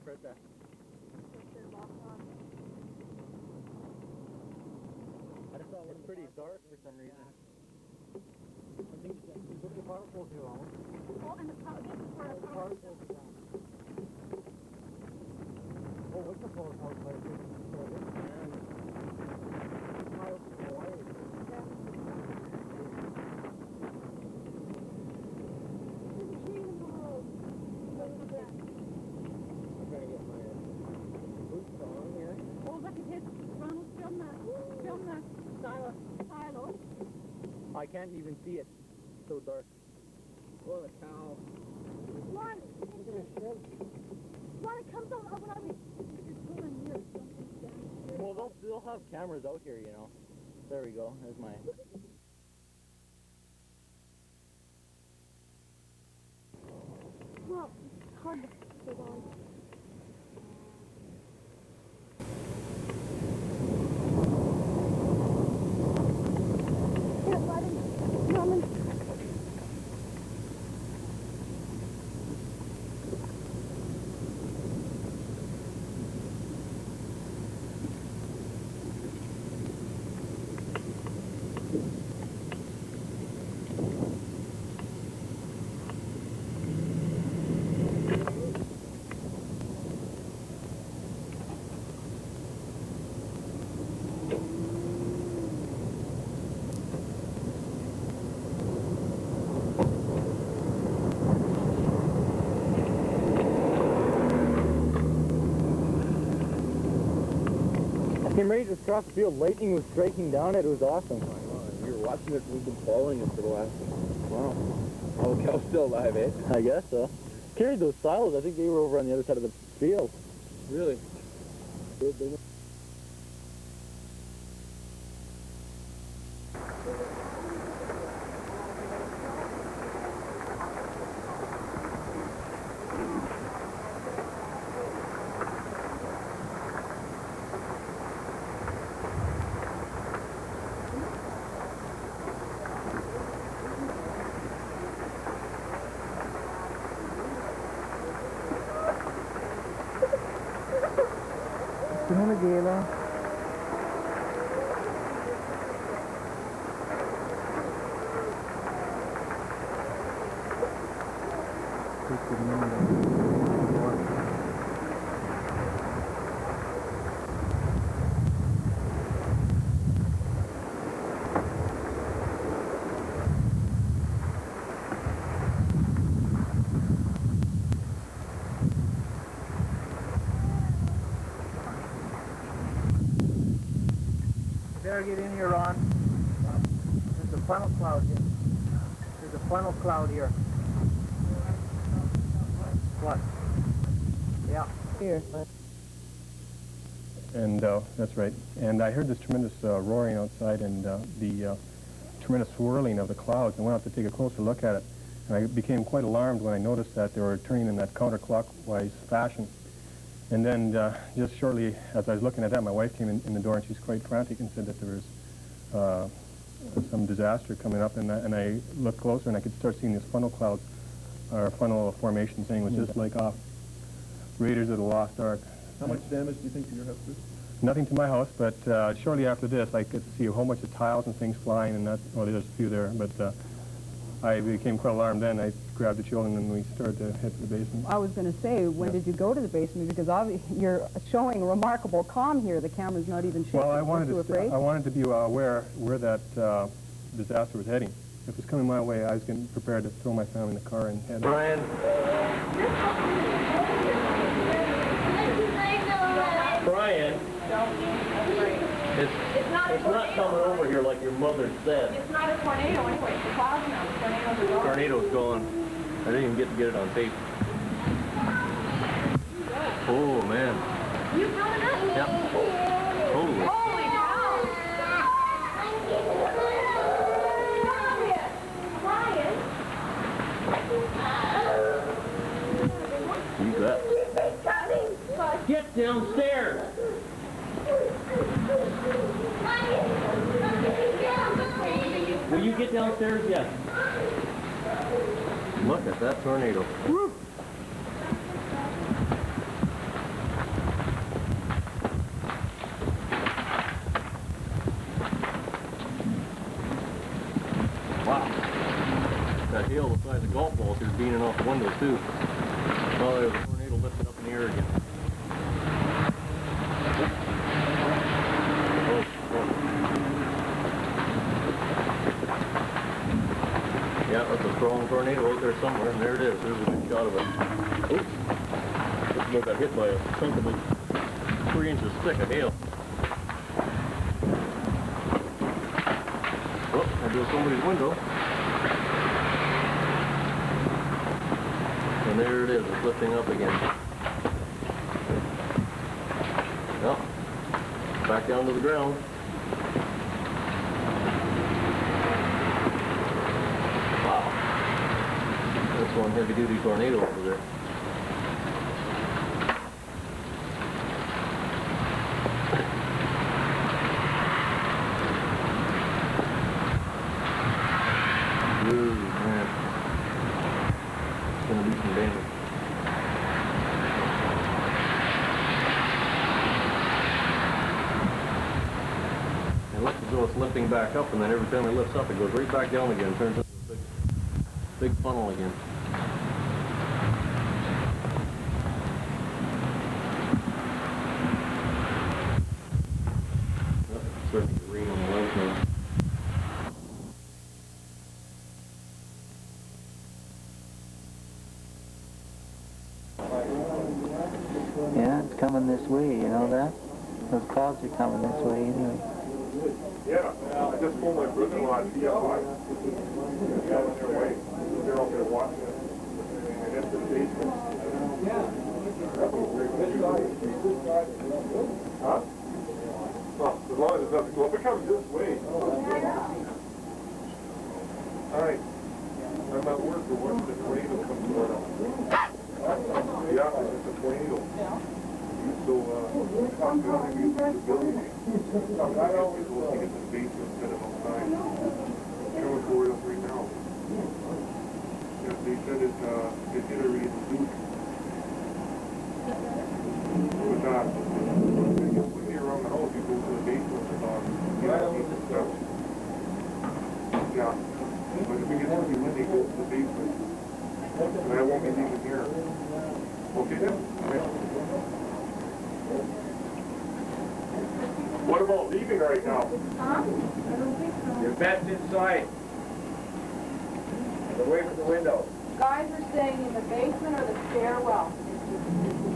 right there. I just thought it was pretty dark for some reason. I think you put the power pole here on. Oh, and the power, this is where the power pole is down. Oh, what's the power pole? I can't even see it. It's so dark. What a cow. One. One, it comes out when I was pulling here. Well, they'll have cameras out here, you know. There we go. There's my... Well, it's hard to sit on. I came ready to cross the field. Lightning was striking down it. It was awesome. We were watching it. We've been following it for the last... Wow. Oh, the cow's still alive, eh? I guess so. Carried those silos. I think they were over on the other side of the field. Really? Gela. Better get in here, Ron. There's a funnel cloud here. There's a funnel cloud here. What? Yeah. Here. And that's right. And I heard this tremendous roaring outside and the tremendous swirling of the clouds, and went out to take a closer look at it. And I became quite alarmed when I noticed that they were turning in that counterclockwise fashion. And then just shortly as I was looking at that, my wife came in the door, and she's quite frantic and said that there was some disaster coming up. And I looked closer, and I could start seeing these funnel clouds, or funnel formation thing, which is like off Raiders of the Lost Ark. How much damage do you think to your house? Nothing to my house, but shortly after this, I could see a whole bunch of tiles and things flying, and well, there's a few there, but I became quite alarmed then. I grabbed the children, and we started to head to the basement. I was going to say, when did you go to the basement? Because you're showing remarkable calm here. The camera's not even shaking. Well, I wanted to be aware where that disaster was heading. If it was coming my way, I was getting prepared to throw my family in the car and head. Brian. Brian. It's not coming over here like your mother said. It's not a tornado anyway. It's a cloud now. The tornadoes are gone. Tornado's gone. I didn't even get it on tape. Oh, man. You brought it up? Yep. Totally. Holy cow! You bet. Get downstairs. Will you get downstairs? Yes. Look at that tornado. Woo. reflectors beaming off the windows too. Oh, there's a tornado lifting up in the air again. Oh, oh. Yeah, that's a strong tornado out there somewhere, and there it is. There's a good shot of it. Oops. Looks like I got hit by a chunk of 3 inches thick of hail. Oh, there goes somebody's window. And there it is, it's lifting up again. Well, back down to the ground. Wow. That's one heavy-duty tornado over there. Ooh, man. It's gonna do some damage. It looks as though it's lifting back up, and then every time it lifts up, it goes right back down again, turns into a big funnel again. Oh, it's starting to rain on the lens now. Yeah, it's coming this way, you know that? Those clouds are coming this way anyway. Yeah, I just pulled my brother-in-law at CFI. Yeah, on their way. They're out there watching it. And it's the basement. Huh? Well, as long as it doesn't go up, it comes this way. Alright. I'm at work for watching the tornado come toward us. Yeah, it's a tornado. So, I'm going to use the building. I always looking at the basement instead of outside. Showing for us right now. Yeah, they said it hit a reason loose. But when you're around the house, you go to the basement and you don't see the stuff. Yeah. But if we get heavy wind, they go to the basement. And I won't be leaving here. Okay then? What about leaving right now? Huh? I don't think so. Your bed's inside. Away from the window. Guys are staying in the basement or the stairwell.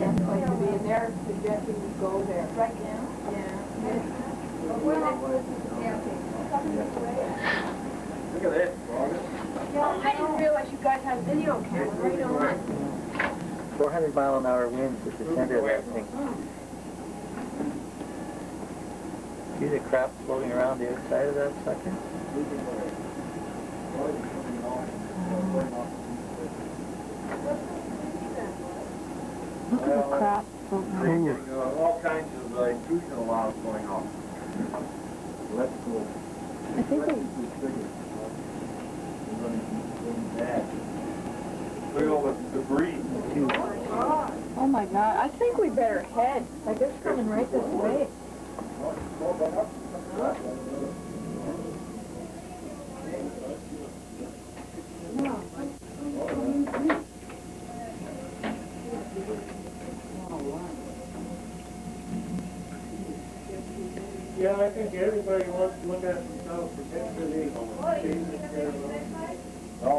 That's like to be in there, suggesting you go there. Right now? Yeah. Look at this. I didn't realize you guys had video camera right on. 400-mile-an-hour winds at the center of that thing. See the crap floating around the outside of that sucker? Look at the crap. All kinds of intrusion alarms going on. Electrical. I think they... Look at all the debris. Oh my God, I think we better head. Like it's coming right this way. Yeah, I think everybody wants to look at themselves potentially. No,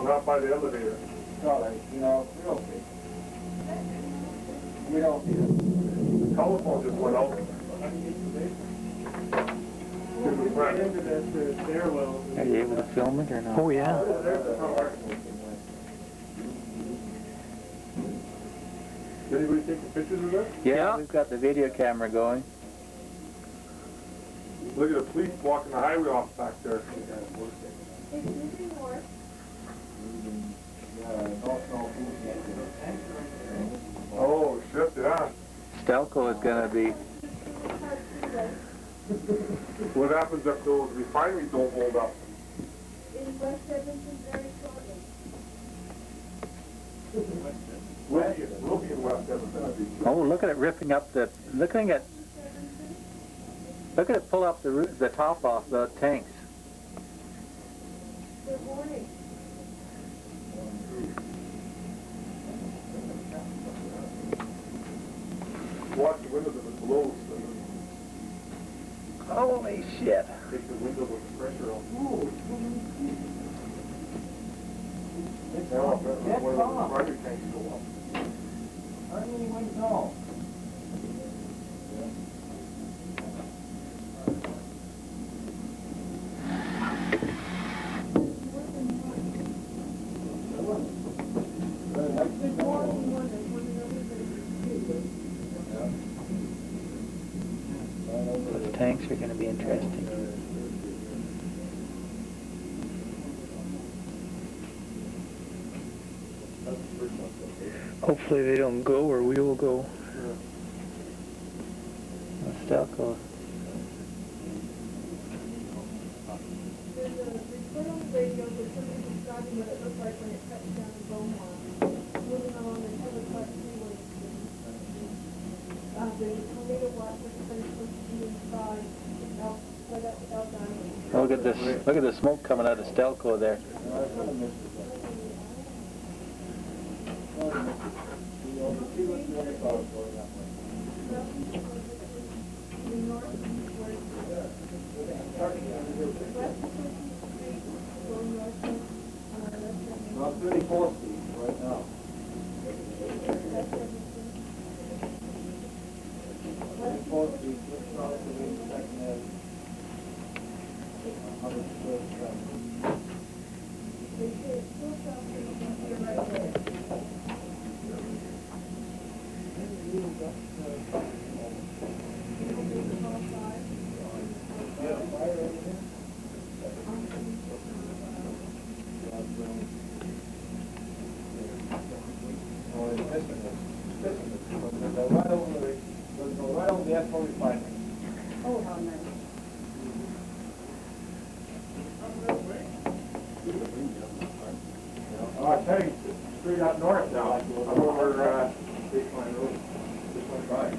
not by the elevator. No, you know, we don't see. We don't see it. The telephone just went out. Are you able to film it or not? Oh, yeah. Did anybody take the pictures of that? Yeah, we've got the video camera going. Look at the police blocking the highway off back there. Oh, shit, yeah. Stelco is going to be... What happens if those refineries don't hold up? In West Edmonton very shortly. We'll be in West Edmonton. Oh, look at it ripping up the... Look at it pull up the top off the tanks. Good morning. watch the windows if it blows. Holy shit. Take the window with the pressure on. It's Now, off. that's It's where the off. pressure tanks go up. How do you know? The tanks are going to be interesting. Hopefully they don't go or we will go. Stelco. There's a report on the radio that somebody's describing what it looked like when it touched down in Beaumont. Moving along until the part 3 was the tornado watch was supposed to be inside. Look at the smoke coming out of Stelco there. About 34 feet right now. 34 feet, just south of the second edge. 100 square right over the F-45. Oh, how nice. Oh, I tell you, straight up north now. I'm over, Baseline Road. This one by.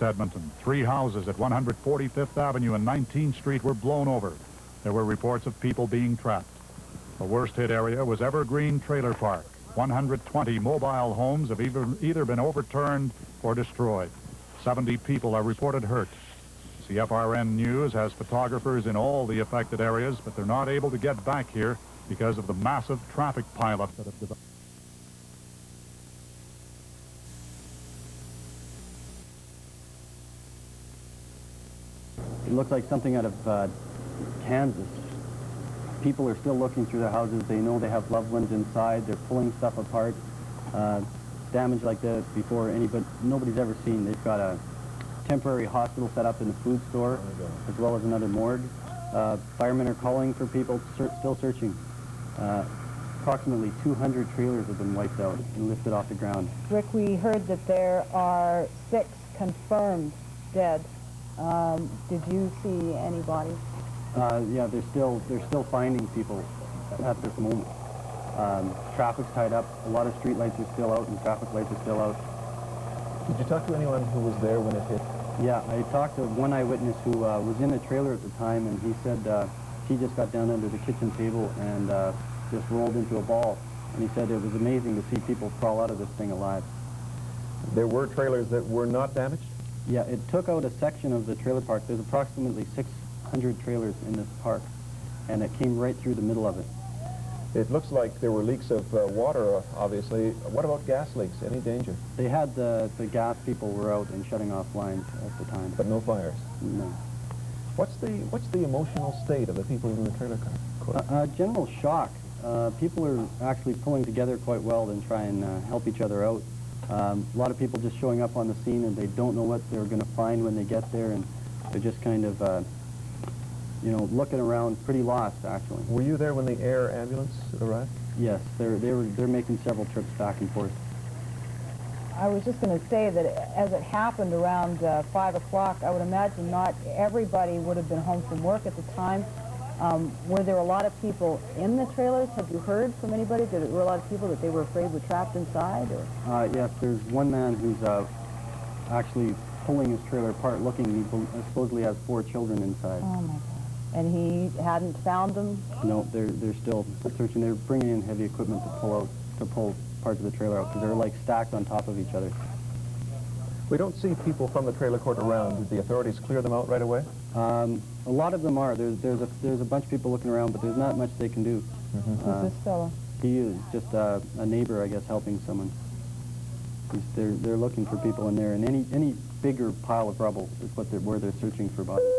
Edmonton. 3 houses at 145th Avenue and 19th Street were blown over. There were reports of people being trapped. The worst hit area was Evergreen Trailer Park. 120 mobile homes have either been overturned or destroyed. 70 people are reported hurt. CFRN News has photographers in all the affected areas, but they're not able to get back here because of the massive traffic pileup that have developed. It looked like something out of Kansas. People are still looking through their houses. They know they have loved ones inside. They're pulling stuff apart. Damage like that before nobody's ever seen. They've got a temporary hospital set up in the food store, as well as another morgue. Firemen are calling for people, still searching. Approximately 200 trailers have been wiped out and lifted off the ground. Rick, we heard that there are 6 confirmed dead. Did you see anybody? Yeah, they're still finding people at this moment. Traffic's tied up. A lot of street lights are still out and traffic lights are still out. Did you talk to anyone who was there when it hit? Yeah, I talked to one eyewitness who was in the trailer at the time, and he said he just got down under the kitchen table and just rolled into a ball. And he said it was amazing to see people crawl out of this thing alive. There were trailers that were not damaged? Yeah, it took out a section of the trailer park. There's approximately 600 trailers in this park, and it came right through the middle of it. It looks like there were leaks of water, obviously. What about gas leaks? Any danger? They had the gas people were out and shutting off lines at the time. But no fires? No. What's the emotional state of the people in the trailer car? General shock. People are actually pulling together quite well and try and help each other out. A lot of people just showing up on the scene and they don't know what they're going to find when they get there, and they're just kind of, you know, looking around, pretty lost actually. Were you there when the air ambulance arrived? Yes, they're making several trips back and forth. I was just going to say that as it happened around 5 o'clock, I would imagine not everybody would have been home from work at the time. Were there a lot of people in the trailers? Have you heard from anybody? There were a lot of people that they were afraid were trapped inside? Or? Yes, there's one man who's actually pulling his trailer apart looking. He supposedly has 4 children inside. Oh my God. And he hadn't found them? No, they're still searching. They're bringing in heavy equipment to pull parts of the trailer out because they're like stacked on top of each other. We don't see people from the trailer court around. Did the authorities clear them out right away? A lot of them are. There's a bunch of people looking around, but there's not much they can do. Who's this fellow? He is just a neighbor, I guess, helping someone. They're looking for people in there, and any bigger pile of rubble is where they're searching for bodies.